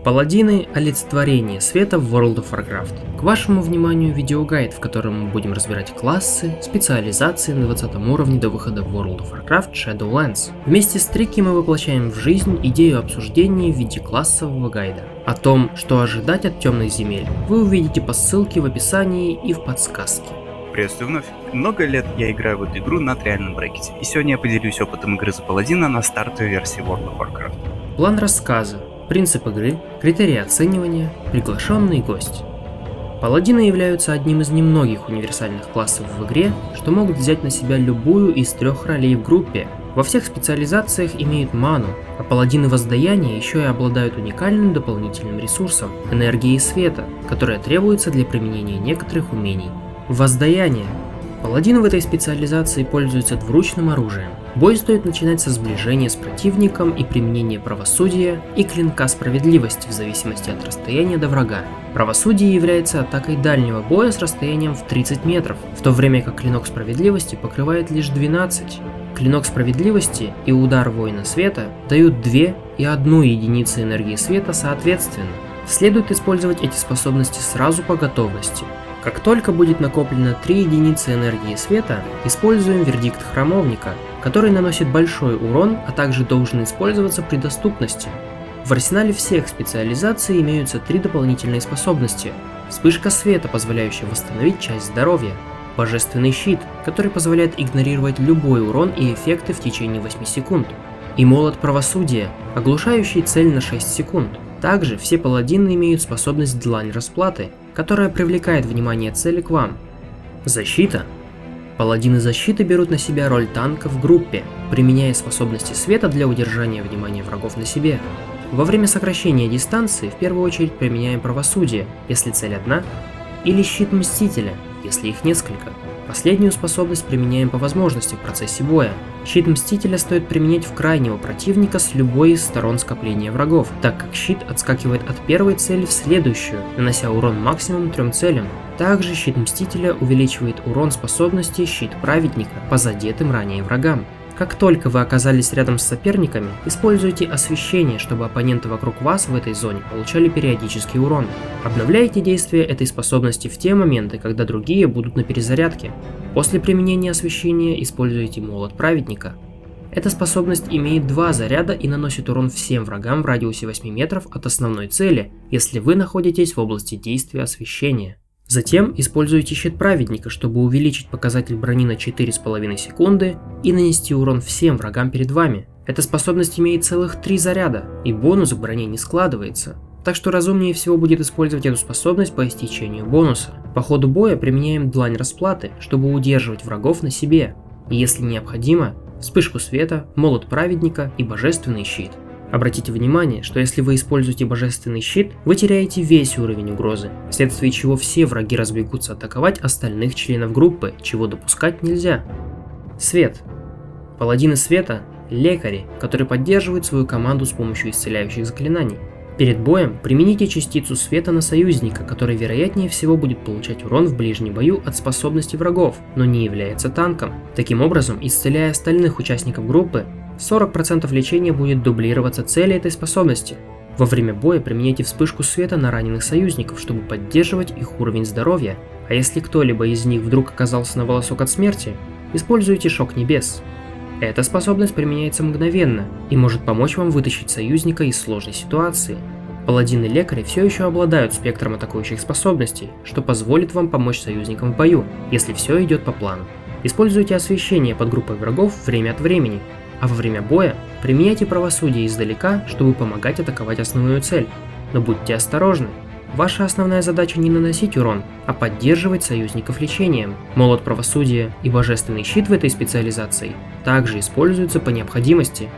Паладины – олицетворение света в World of Warcraft. К вашему вниманию видеогайд, в котором мы будем разбирать классы, специализации на 20 уровне до выхода в World of Warcraft Shadowlands. Вместе с Трики мы воплощаем в жизнь идею обсуждения в виде классового гайда. О том, что ожидать от темных земель, вы увидите по ссылке в описании и в подсказке. Приветствую вновь. Много лет я играю в эту игру на триальном брекете, и сегодня я поделюсь опытом игры за Паладина на стартовой версии World of Warcraft. План рассказа, принцип игры, критерии оценивания, приглашенный гость. Паладины являются одним из немногих универсальных классов в игре, что могут взять на себя любую из трех ролей в группе. Во всех специализациях имеют ману, а паладины воздаяния еще и обладают уникальным дополнительным ресурсом – энергией света, которая требуется для применения некоторых умений. Воздаяние. Паладин в этой специализации пользуется двуручным оружием. Бой стоит начинать со сближения с противником и применения правосудия и клинка справедливости в зависимости от расстояния до врага. Правосудие является атакой дальнего боя с расстоянием в 30 метров, в то время как клинок справедливости покрывает лишь 12. Клинок справедливости и удар воина света дают 2 и 1 единицы энергии света соответственно. Следует использовать эти способности сразу по готовности. Как только будет накоплено 3 единицы энергии света, используем вердикт храмовника, который наносит большой урон, а также должен использоваться при доступности. В арсенале всех специализаций имеются 3 дополнительные способности. Вспышка света, позволяющая восстановить часть здоровья. Божественный щит, который позволяет игнорировать любой урон и эффекты в течение 8 секунд. И молот правосудия, оглушающий цель на 6 секунд. Также все паладины имеют способность Длань расплаты, которая привлекает внимание цели к вам. Защита. Паладины защиты берут на себя роль танка в группе, применяя способности света для удержания внимания врагов на себе. Во время сокращения дистанции в первую очередь применяем правосудие, если цель одна, или щит мстителя, если их несколько. Последнюю способность применяем по возможности в процессе боя. Щит мстителя стоит применять в крайнего противника с любой из сторон скопления врагов, так как щит отскакивает от первой цели в следующую, нанося урон максимум 3 целям. Также щит мстителя увеличивает урон способности щит праведника по задетым ранее врагам. Как только вы оказались рядом с соперниками, используйте освещение, чтобы оппоненты вокруг вас в этой зоне получали периодический урон. Обновляйте действие этой способности в те моменты, когда другие будут на перезарядке. После применения освещения используйте молот праведника. Эта способность имеет 2 заряда и наносит урон всем врагам в радиусе 8 метров от основной цели, если вы находитесь в области действия освещения. Затем используйте щит праведника, чтобы увеличить показатель брони на 4,5 секунды и нанести урон всем врагам перед вами. Эта способность имеет целых 3 заряда, и бонус к броне не складывается. Так что разумнее всего будет использовать эту способность по истечению бонуса. По ходу боя применяем Длань расплаты, чтобы удерживать врагов на себе. И если необходимо, вспышку света, молот праведника и божественный щит. Обратите внимание, что если вы используете божественный щит, вы теряете весь уровень угрозы, вследствие чего все враги разбегутся атаковать остальных членов группы, чего допускать нельзя. Свет. Паладины света – лекари, которые поддерживают свою команду с помощью исцеляющих заклинаний. Перед боем примените частицу света на союзника, который вероятнее всего будет получать урон в ближнем бою от способности врагов, но не является танком. Таким образом, исцеляя остальных участников группы, 40% лечения будет дублироваться цели этой способности. Во время боя применяйте вспышку света на раненых союзников, чтобы поддерживать их уровень здоровья, а если кто-либо из них вдруг оказался на волосок от смерти, используйте шок небес. Эта способность применяется мгновенно и может помочь вам вытащить союзника из сложной ситуации. Паладины-лекари все еще обладают спектром атакующих способностей, что позволит вам помочь союзникам в бою, если все идет по плану. Используйте освещение под группой врагов время от времени, а во время боя применяйте правосудие издалека, чтобы помогать атаковать основную цель. Но будьте осторожны. Ваша основная задача не наносить урон, а поддерживать союзников лечением. Молот правосудия и божественный щит в этой специализации также используются по необходимости.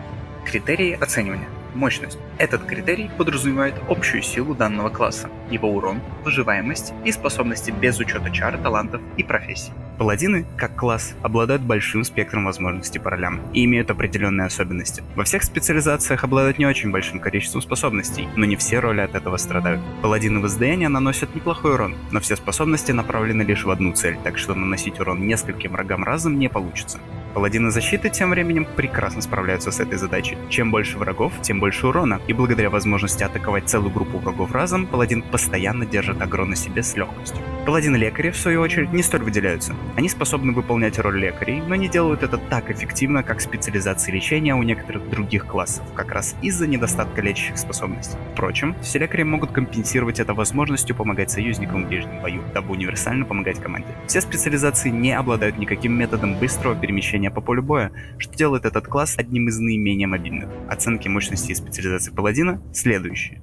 Критерии оценивания. Мощность. Этот критерий подразумевает общую силу данного класса, его урон, выживаемость и способности без учета чар, талантов и профессий. Паладины, как класс, обладают большим спектром возможностей по ролям и имеют определенные особенности. Во всех специализациях обладают не очень большим количеством способностей, но не все роли от этого страдают. Паладины воздаяния наносят неплохой урон, но все способности направлены лишь в одну цель, так что наносить урон нескольким врагам разом не получится. Паладины защиты тем временем прекрасно справляются с этой задачей. Чем больше врагов, тем больше урона, и благодаря возможности атаковать целую группу врагов разом, паладин постоянно держит агро на себе с легкостью. Паладины-лекари, в свою очередь, не столь выделяются. Они способны выполнять роль лекарей, но не делают это так эффективно, как специализации лечения у некоторых других классов, как раз из-за недостатка лечащих способностей. Впрочем, все лекари могут компенсировать это возможностью помогать союзникам в ближнем бою, дабы универсально помогать команде. Все специализации не обладают никаким методом быстрого перемещения по полю боя, что делает этот класс одним из наименее мобильных. Оценки мощности и специализации паладина следующие.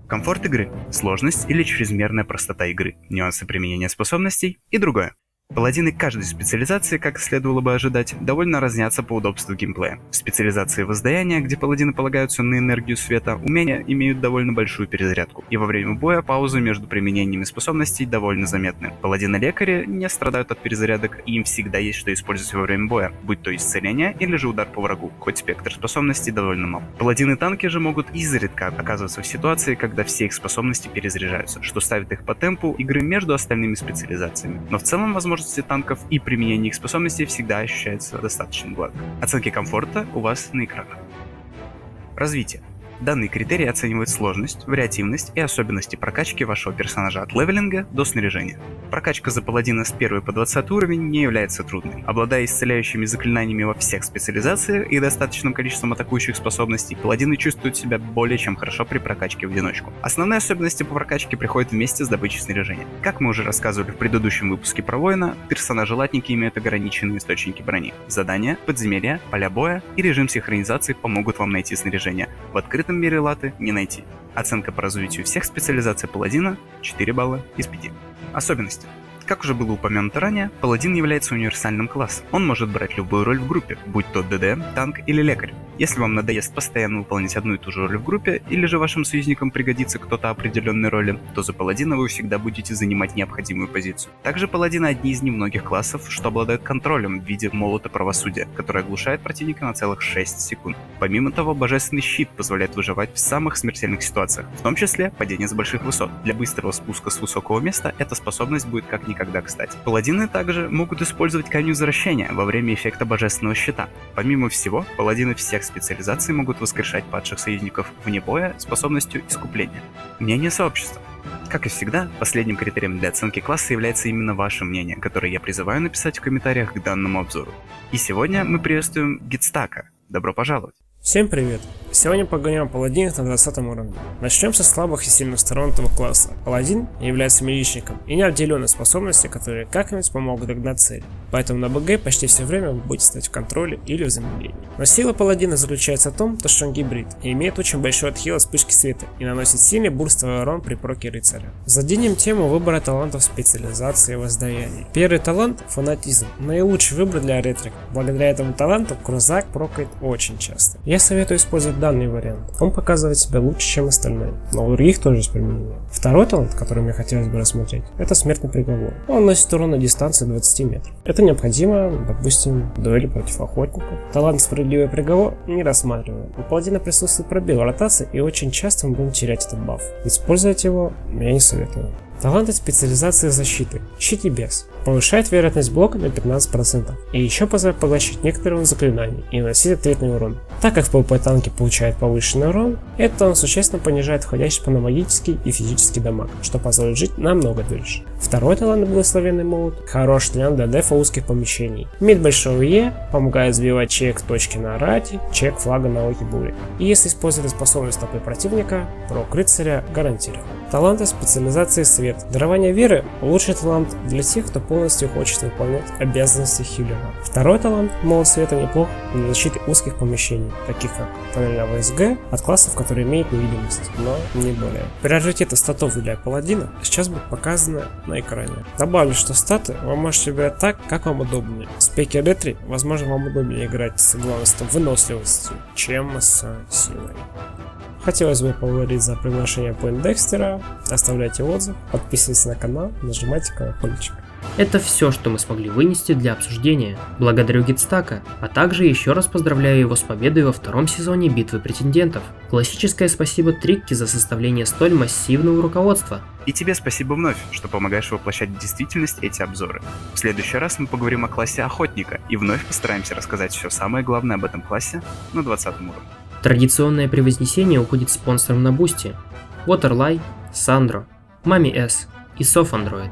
Комфорт игры, сложность или чрезмерная простота игры, нюансы применения способностей и другое. Паладины каждой специализации, как следовало бы ожидать, довольно разнятся по удобству геймплея. В специализации воздаяния, где паладины полагаются на энергию света, умения имеют довольно большую перезарядку, и во время боя паузы между применениями способностей довольно заметны. Паладины-лекари не страдают от перезарядок, и им всегда есть что использовать во время боя, будь то исцеление или же удар по врагу, хоть спектр способностей довольно мал. Паладины-танки же могут изредка оказываться в ситуации, когда все их способности перезаряжаются, что ставит их по темпу игры между остальными специализациями. Но в целом, возможно, танков и применение их способностей всегда ощущается достаточно гладко. Оценки комфорта у вас на экранах. Развитие. Данные критерии оценивают сложность, вариативность и особенности прокачки вашего персонажа от левелинга до снаряжения. Прокачка за паладина с 1 по 20 уровень не является трудной. Обладая исцеляющими заклинаниями во всех специализациях и достаточным количеством атакующих способностей, паладины чувствуют себя более чем хорошо при прокачке в одиночку. Основные особенности по прокачке приходят вместе с добычей снаряжения. Как мы уже рассказывали в предыдущем выпуске про воина, персонажи-латники имеют ограниченные источники брони. Задания, подземелья, поля боя и режим синхронизации помогут вам найти снаряжение. В открытом мире латы не найти. Оценка по развитию всех специализаций паладина 4 балла из 5. Особенности. Как уже было упомянуто ранее, паладин является универсальным классом. Он может брать любую роль в группе, будь то ДД, танк или лекарь. Если вам надоест постоянно выполнять одну и ту же роль в группе, или же вашим союзникам пригодится кто-то определенной роли, то за паладина вы всегда будете занимать необходимую позицию. Также паладины одни из немногих классов, что обладают контролем в виде молота правосудия, который оглушает противника на целых 6 секунд. Помимо того, божественный щит позволяет выживать в самых смертельных ситуациях, в том числе падение с больших высот. Для быстрого спуска с высокого места эта способность будет как никогда кстати. Паладины также могут использовать камень возвращения во время эффекта божественного щита. Помимо всего, паладины всех специализаций могут воскрешать падших союзников вне боя способностью искупления. Мнение сообщества. Как и всегда, последним критерием для оценки класса является именно ваше мнение, которое я призываю написать в комментариях к данному обзору. И сегодня мы приветствуем Гитстака. Добро пожаловать! Всем привет! Сегодня поговорим о паладинах на 20 уровне. Начнем со слабых и сильных сторон этого класса. Паладин является миличником и не обделен способности, которые как-нибудь помогут догнать цель. Поэтому на БГ почти все время вы будете стоять в контроле или в замедлении. Но сила паладина заключается в том, что он гибрид и имеет очень большой отхил от вспышки света и наносит сильный бурстовый урон при проке рыцаря. Заденем тему выбора талантов специализации и воздаяния. Первый талант — фанатизм. Наилучший выбор для ретрика. Благодаря этому таланту крузак прокает очень часто. Я советую использовать данный вариант. Он показывает себя лучше, чем остальные, но у других тоже есть применение. Второй талант, который мне хотелось бы рассмотреть, это смертный приговор. Он наносит урон на дистанции 20 метров. Это необходимо, допустим, в дуэли против охотников. Талант справедливый приговор не рассматриваем. У паладина присутствует пробел ротации, и очень часто мы будем терять этот баф. Использовать его я не советую. Таланты специализации защиты. Щит и бес. Повышает вероятность блока на 15%. И еще позволяет поглощать некоторые заклинания и наносить ответный урон. Так как в ПВП танки получает повышенный урон, это он существенно понижает входящий по магический и физический дамаг, что позволит жить намного дольше. Второй талант благословенный молот. Хороший талант для дефа узких помещений. Имеет большое Е, помогает сбивать чек точки на рате, чек флага на оке бури. И если использовать способность толпы противника, прок рыцаря гарантирован. Таланты специализации свет. Дарование веры — лучший талант для тех, кто полностью хочет выполнять обязанности хиллера. Второй талант молот света неплох для защиты узких помещений, таких как тоннельная ВСГ, от классов, которые имеют невидимость, но не более. Приоритеты статов для паладина сейчас будут показаны на экране. Добавлю, что статы вы можете выбирать так, как вам удобнее. В спеке ретри, возможно, вам удобнее играть с главностью выносливостью, чем с силой. Хотелось бы поблагодарить за приглашение Poindexter. Оставляйте отзыв, подписывайтесь на канал, нажимайте колокольчик. Это все, что мы смогли вынести для обсуждения. Благодарю Гитстака, а также еще раз поздравляю его с победой во втором сезоне Битвы претендентов. Классическое спасибо Трикки за составление столь массивного руководства. И тебе спасибо вновь, что помогаешь воплощать в действительность эти обзоры. В следующий раз мы поговорим о классе Охотника и вновь постараемся рассказать все самое главное об этом классе на 20 уровне. Традиционное превознесение уходит спонсорам на Бусти: Waterly, Sandro, Mami S и SoftAndroid.